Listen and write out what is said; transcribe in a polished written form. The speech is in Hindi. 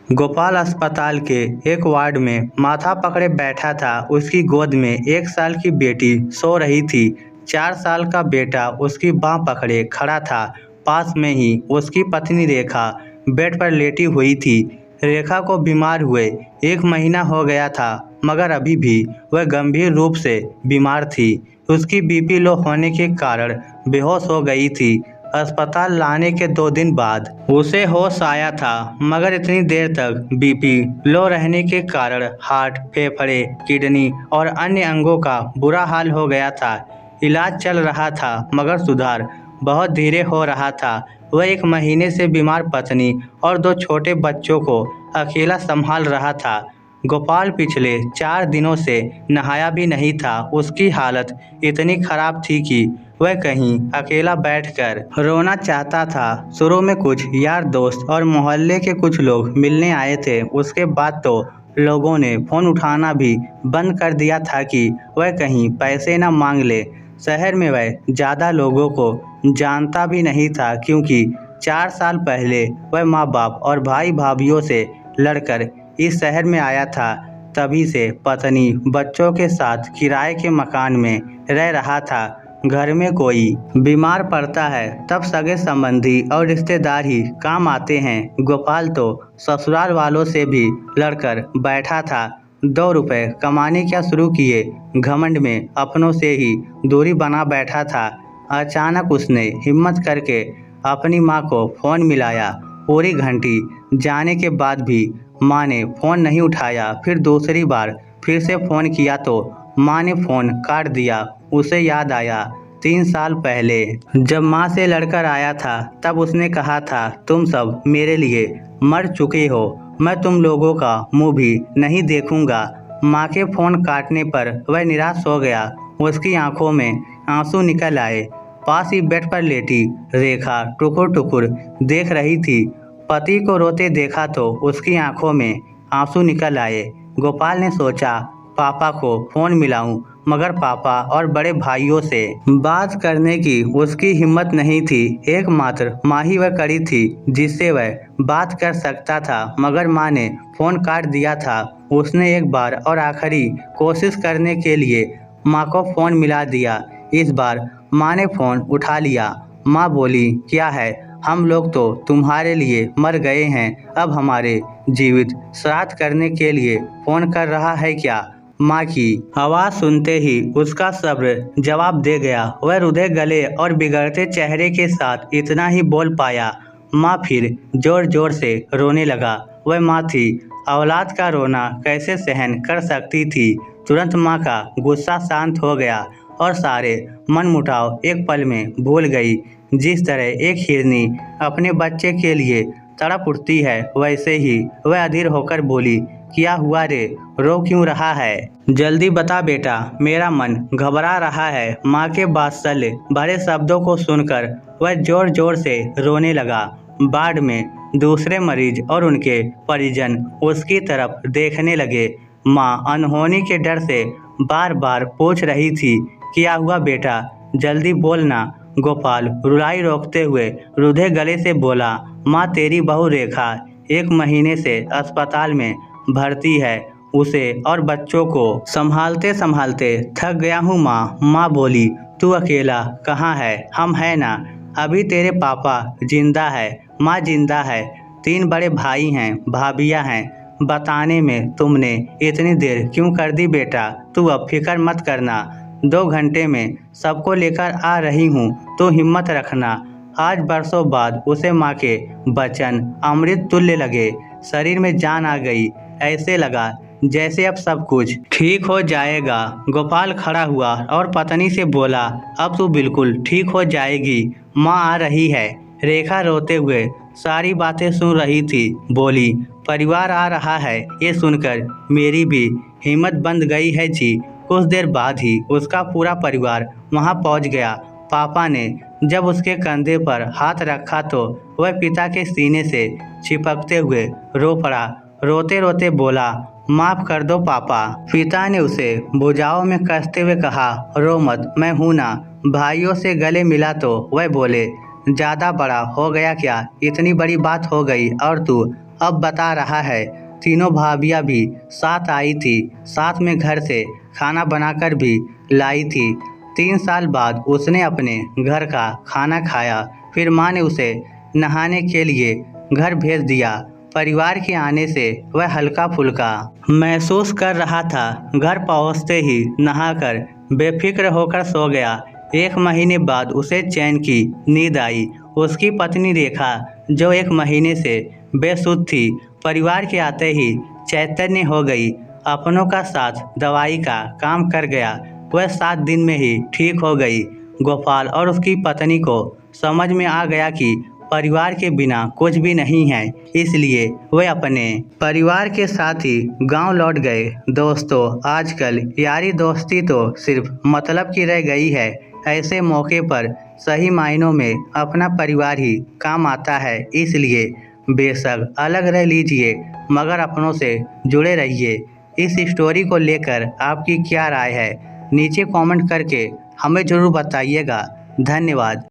गोपाल अस्पताल के एक वार्ड में माथा पकड़े बैठा था। उसकी गोद में 1 साल की बेटी सो रही थी। 4 साल का बेटा उसकी बाह पकड़े खड़ा था। पास में ही उसकी पत्नी रेखा बेड पर लेटी हुई थी। रेखा को बीमार हुए 1 महीना हो गया था, मगर अभी भी वह गंभीर रूप से बीमार थी। उसकी बीपी लो होने के कारण बेहोश हो गई थी। अस्पताल लाने के 2 दिन बाद उसे होश आया था, मगर इतनी देर तक बीपी लो रहने के कारण हार्ट, फेफड़े, किडनी और अन्य अंगों का बुरा हाल हो गया था। इलाज चल रहा था, मगर सुधार बहुत धीरे हो रहा था। वह 1 महीने से बीमार पत्नी और 2 छोटे बच्चों को अकेला संभाल रहा था। गोपाल पिछले 4 दिनों से नहाया भी नहीं था। उसकी हालत इतनी खराब थी कि वह कहीं अकेला बैठकर रोना चाहता था। शुरू में कुछ यार दोस्त और मोहल्ले के कुछ लोग मिलने आए थे। उसके बाद तो लोगों ने फ़ोन उठाना भी बंद कर दिया था कि वह कहीं पैसे न मांग ले। शहर में वह ज़्यादा लोगों को जानता भी नहीं था, क्योंकि 4 साल पहले वह माँ बाप और भाई भाभीियों से लड़कर इस शहर में आया था। तभी से पत्नी बच्चों के साथ किराए के मकान में रह रहा था। घर में कोई बीमार पड़ता है तब सगे संबंधी और रिश्तेदार ही काम आते हैं। गोपाल तो ससुराल वालों से भी लड़कर बैठा था। 2 रुपए कमाने क्या शुरू किए घमंड में अपनों से ही दूरी बना बैठा था। अचानक उसने हिम्मत करके अपनी माँ को फ़ोन मिलाया। पूरी घंटी जाने के बाद भी माँ ने फ़ोन नहीं उठाया। फिर दूसरी बार फिर से फ़ोन किया तो माँ ने फ़ोन काट दिया। उसे याद आया 3 साल पहले जब माँ से लड़कर आया था, तब उसने कहा था, तुम सब मेरे लिए मर चुके हो, मैं तुम लोगों का मुंह भी नहीं देखूंगा। माँ के फ़ोन काटने पर वह निराश हो गया। उसकी आंखों में आंसू निकल आए। पास ही बेड पर लेटी रेखा टुकुर टुकुर देख रही थी। पति को रोते देखा तो उसकी आंखों में आंसू निकल आए। गोपाल ने सोचा पापा को फ़ोन मिलाऊं, मगर पापा और बड़े भाइयों से बात करने की उसकी हिम्मत नहीं थी। एकमात्र माँ ही वह कड़ी थी जिससे वह बात कर सकता था, मगर माँ ने फ़ोन काट दिया था। उसने एक बार और आखिरी कोशिश करने के लिए माँ को फ़ोन मिला दिया। इस बार माँ ने फ़ोन उठा लिया। माँ बोली, क्या है, हम लोग तो तुम्हारे लिए मर गए हैं, अब हमारे जीवित श्राद्ध करने के लिए फ़ोन कर रहा है क्या? माँ की आवाज़ सुनते ही उसका सब्र जवाब दे गया। वह रुधे गले और बिगड़ते चेहरे के साथ इतना ही बोल पाया। माँ फिर जोर जोर से रोने लगा। वह माँ थी, औलाद का रोना कैसे सहन कर सकती थी। तुरंत माँ का गुस्सा शांत हो गया और सारे मनमुटाव एक पल में भूल गई। जिस तरह एक हिरनी अपने बच्चे के लिए तड़प उठती है, वैसे ही वह अधीर होकर बोली, क्या हुआ रे, रो क्यों रहा है? जल्दी बता बेटा, मेरा मन घबरा रहा है। माँ के वात्सल्य भरे शब्दों को सुनकर वह जोर जोर से रोने लगा। वार्ड में दूसरे मरीज और उनके परिजन उसकी तरफ देखने लगे। माँ अनहोनी के डर से बार बार पूछ रही थी, क्या हुआ बेटा, जल्दी बोलना। गोपाल रुलाई रोकते हुए रुधे गले से बोला, माँ तेरी बहू रेखा 1 महीने से अस्पताल में भर्ती है। उसे और बच्चों को संभालते संभालते थक गया हूँ माँ। माँ बोली, तू अकेला कहाँ है, हम है ना। अभी तेरे पापा जिंदा है, माँ जिंदा है, 3 बड़े भाई हैं, भाभियाँ हैं। बताने में तुमने इतनी देर क्यों कर दी बेटा? तू अब फिक्र मत करना, 2 घंटे में सबको लेकर आ रही हूँ, तो हिम्मत रखना। आज बरसों बाद उसे माँ के वचन अमृत तुल्य लगे। शरीर में जान आ गई। ऐसे लगा जैसे अब सब कुछ ठीक हो जाएगा। गोपाल खड़ा हुआ और पत्नी से बोला, अब तू बिल्कुल ठीक हो जाएगी, माँ आ रही है। रेखा रोते हुए सारी बातें सुन रही थी। बोली, परिवार आ रहा है, ये सुनकर मेरी भी हिम्मत बंध गई है जी। कुछ देर बाद ही उसका पूरा परिवार वहाँ पहुँच गया। पापा ने जब उसके कंधे पर हाथ रखा तो वह पिता के सीने से चिपकते हुए रो पड़ा। रोते रोते बोला, माफ़ कर दो पापा। पिता ने उसे भुजाओं में कसते हुए कहा, रो मत, मैं हूँ ना। भाइयों से गले मिला तो वह बोले, ज़्यादा बड़ा हो गया क्या? इतनी बड़ी बात हो गई और तू अब बता रहा है। तीनों भाभियाँ भी साथ आई थी, साथ में घर से खाना बनाकर भी लाई थी। 3 साल बाद उसने अपने घर का खाना खाया। फिर माँ ने उसे नहाने के लिए घर भेज दिया। परिवार के आने से वह हल्का फुल्का महसूस कर रहा था। घर पहुँचते ही नहाकर बेफिक्र होकर सो गया। 1 महीने बाद उसे चैन की नींद आई। उसकी पत्नी रेखा, जो 1 महीने से बेसुध थी, परिवार के आते ही चैतन्य हो गई। अपनों का साथ दवाई का काम कर गया। वह 7 दिन में ही ठीक हो गई। गोपाल और उसकी पत्नी को समझ में आ गया कि परिवार के बिना कुछ भी नहीं है, इसलिए वे अपने परिवार के साथ ही गांव लौट गए। दोस्तों, आजकल यारी दोस्ती तो सिर्फ मतलब की रह गई है। ऐसे मौके पर सही मायनों में अपना परिवार ही काम आता है। इसलिए बेशक अलग रह लीजिए, मगर अपनों से जुड़े रहिए। इस स्टोरी को लेकर आपकी क्या राय है, नीचे कमेंट करके हमें ज़रूर बताइएगा। धन्यवाद।